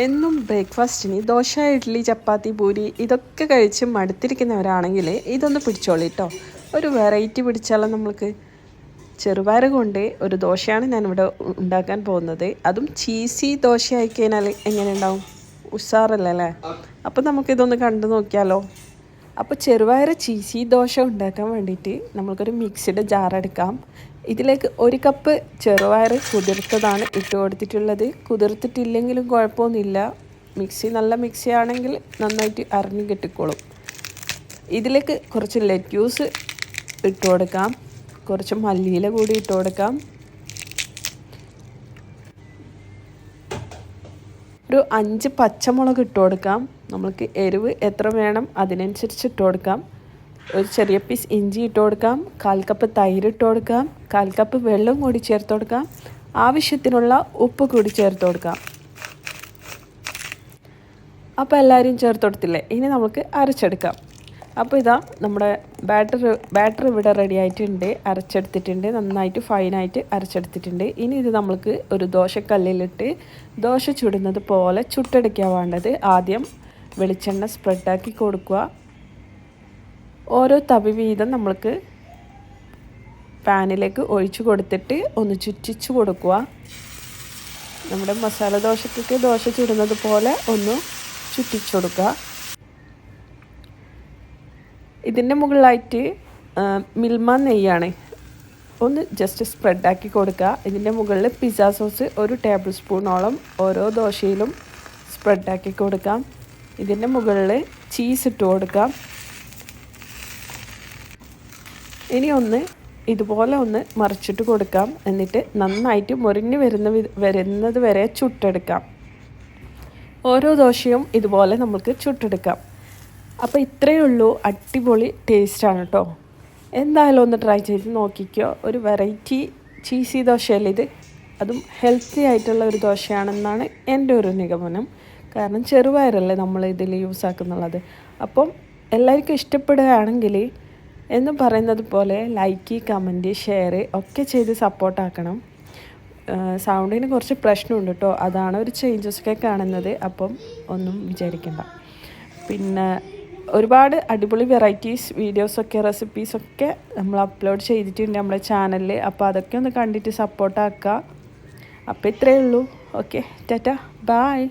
എന്നും ബ്രേക്ക്ഫാസ്റ്റിന് ദോശ, ഇഡ്ഡലി, ചപ്പാത്തി, പൂരി ഇതൊക്കെ കഴിച്ച് മടുത്തിരിക്കുന്നവരാണെങ്കിൽ ഇതൊന്ന് പിടിച്ചോളിട്ടോ. ഒരു വെറൈറ്റി പിടിച്ചാലോ നമ്മൾക്ക്. ചെറുപയർ കൊണ്ട് ഒരു ദോശയാണ് ഞാനിവിടെ ഉണ്ടാക്കാൻ പോകുന്നത്. അതും ചീസി ദോശ ആയിക്കഴിഞ്ഞാൽ എങ്ങനെ ഉണ്ടാവും? ഉഷാറല്ലേ അല്ലേ? അപ്പോൾ നമുക്കിതൊന്ന് കണ്ടു നോക്കിയാലോ. അപ്പോൾ ചെറുപയർ ചീസി ദോശ ഉണ്ടാക്കാൻ വേണ്ടിയിട്ട് നമ്മൾക്കൊരു മിക്സിയുടെ ജാർ എടുക്കാം. ഇതിലേക്ക് 1 കപ്പ് ചെറുപയർ കുതിർത്തതാണ് ഇട്ട് കൊടുത്തിട്ടുള്ളത്. കുതിർത്തിട്ടില്ലെങ്കിലും കുഴപ്പമൊന്നുമില്ല. നല്ല മിക്സി ആണെങ്കിൽ നന്നായിട്ട് അരഞ്ഞു കിട്ടിക്കോളും. ഇതിലേക്ക് കുറച്ച് ലെറ്റ്യൂസ് ഇട്ട് കൊടുക്കാം. കുറച്ച് മല്ലിയില കൂടി ഇട്ട് കൊടുക്കാം. ഒരു 5 പച്ചമുളക് ഇട്ട് കൊടുക്കാം. നമ്മൾക്ക് എരിവ് എത്ര വേണം അതിനനുസരിച്ച് ഇട്ട് കൊടുക്കാം. ഒരു ചെറിയ പീസ് ഇഞ്ചി ഇട്ട് കൊടുക്കാം. 1/4 കപ്പ് തൈര് ഇട്ട് കൊടുക്കാം. 1/4 കപ്പ് വെള്ളം കൂടി ചേർത്ത് കൊടുക്കാം. ആവശ്യത്തിനുള്ള ഉപ്പ് കൂടി ചേർത്ത് കൊടുക്കാം. അപ്പോൾ എല്ലാവരും ചേർത്ത് കൊടുത്തില്ലേ? ഇനി നമുക്ക് അരച്ചെടുക്കാം. അപ്പോൾ ഇതാ നമ്മുടെ ബാറ്റർ ഇവിടെ റെഡി ആയിട്ടുണ്ട്. അരച്ചെടുത്തിട്ടുണ്ട്. നന്നായിട്ട് ഫൈനായിട്ട് അരച്ചെടുത്തിട്ടുണ്ട്. ഇനി ഇത് നമ്മൾക്ക് ഒരു ദോശക്കല്ലിലിട്ട് ദോശ ചുടുന്നത് പോലെ ചുട്ടെടുക്കാൻ വേണ്ടത്. ആദ്യം വെളിച്ചെണ്ണ സ്പ്രെഡാക്കി കൊടുക്കുക. ഓരോ തവി വീതം നമ്മൾക്ക് പാനിലേക്ക് ഒഴിച്ചു കൊടുത്തിട്ട് ഒന്ന് ചുറ്റിച്ചു കൊടുക്കുക. നമ്മുടെ മസാല ദോശയ്ക്കൊക്കെ ദോശ ചുടുന്നത് പോലെ ഒന്ന് ചുറ്റിച്ചു കൊടുക്കുക. ഇതിൻ്റെ മുകളിലായിട്ട് മിൽമ നെയ്യാണ് ഒന്ന് ജസ്റ്റ് സ്പ്രെഡാക്കി കൊടുക്കുക. ഇതിൻ്റെ മുകളിൽ പിസ്സ സോസ് 1 ടേബിൾ സ്പൂണോളം ഓരോ ദോശയിലും സ്പ്രെഡാക്കി കൊടുക്കാം. ഇതിൻ്റെ മുകളിൽ ചീസ് ഇട്ട് കൊടുക്കാം. ഇനി ഇതുപോലെ ഒന്ന് മറിച്ചിട്ട് കൊടുക്കാം. എന്നിട്ട് നന്നായിട്ട് മുരിഞ്ഞ് വരുന്നത് വരെ ചുട്ടെടുക്കാം. ഓരോ ദോശയും ഇതുപോലെ നമുക്ക് ചുട്ടെടുക്കാം. അപ്പോൾ ഇത്രയേ ഉള്ളൂ. അടിപൊളി ടേസ്റ്റാണ് കേട്ടോ. എന്തായാലും ഒന്ന് ട്രൈ ചെയ്ത് നോക്കിക്കോ. ഒരു വെറൈറ്റി ചീസി ദോശയല്ലേ ഇത്. അതും ഹെൽത്തി ആയിട്ടുള്ള ഒരു ദോശയാണെന്നാണ് എൻ്റെ ഒരു നിഗമനം. കാരണം ചെറുപയറല്ലേ നമ്മൾ ഇതിൽ യൂസ് ആക്കുന്നുള്ളത്. അപ്പം എല്ലാവർക്കും ഇഷ്ടപ്പെടുകയാണെങ്കിൽ എന്ന് പറയുന്നത് പോലെ ലൈക്ക്, കമൻറ്റ്, ഷെയർ ഒക്കെ ചെയ്ത് സപ്പോർട്ടാക്കണം. സൗണ്ടിന് കുറച്ച് പ്രശ്നമുണ്ട് കേട്ടോ. അതാണ് ഒരു ചേഞ്ചസൊക്കെ കാണുന്നത്. അപ്പം ഒന്നും വിചാരിക്കണ്ട. പിന്നെ ഒരുപാട് അടിപൊളി വെറൈറ്റീസ് വീഡിയോസൊക്കെ റെസിപ്പീസൊക്കെ നമ്മൾ അപ്ലോഡ് ചെയ്തിട്ടുണ്ട് നമ്മുടെ ചാനലിൽ. അപ്പോൾ അതൊക്കെ ഒന്ന് കണ്ടിട്ട് സപ്പോർട്ടാക്കുക. അപ്പോൾ ഇത്രയേ ഉള്ളൂ. Okay, tata, bye.